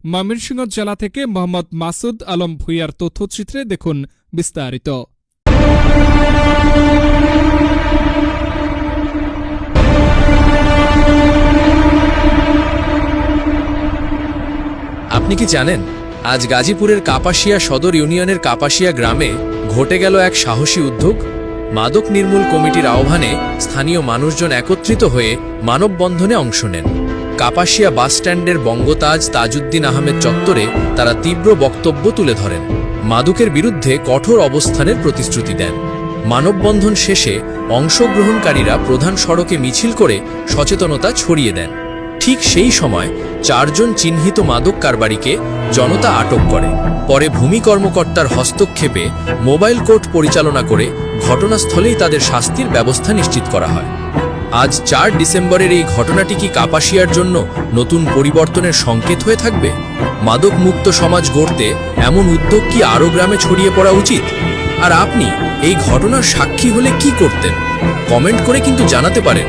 ময়মনসিংহ জেলা থেকে মোহাম্মদ মাসুদ আলম ভূঁইয়ার তথ্যচিত্রে দেখুন বিস্তারিত। আপনি কি জানেন, আজ গাজীপুরের কাপাসিয়া সদর ইউনিয়নের কাপাসিয়া গ্রামে ঘটে গেল এক সাহসী উদ্যোগ। মাদক নির্মূল কমিটির আহ্বানে স্থানীয় মানুষজন একত্রিত হয়ে মানববন্ধনে অংশ নেন। কাপাসিয়া বাসস্ট্যান্ডের বঙ্গতাজ তাজউদ্দিন আহমেদ চত্বরে তারা তীব্র বক্তব্য তুলে ধরেন, মাদকের বিরুদ্ধে কঠোর অবস্থানের প্রতিশ্রুতি দেন। মানববন্ধন শেষে অংশগ্রহণকারীরা প্রধান সড়কে মিছিল করে সচেতনতা ছড়িয়ে দেন। ঠিক সেই সময় 4 জন চিহ্নিত মাদক কারবারিকে জনতা আটক করে। পরে ভূমি কর্মকর্তার হস্তক্ষেপে মোবাইল কোর্ট পরিচালনা করে ঘটনাস্থলেই তাদের শাস্তির ব্যবস্থা নিশ্চিত করা হয়। আজ 4 ডিসেম্বরের এই ঘটনাটি কি কাপাসিয়ার জন্য নতুন পরিবর্তনের সংকেত হয়ে থাকবে? মাদক মুক্ত সমাজ গড়তে এমন উদ্যোগ কি আরও গ্রামে ছড়িয়ে পড়া উচিত? আর আপনি এই ঘটনার সাক্ষী হলে কি করতেন? কমেন্ট করে কিন্তু জানাতে পারেন।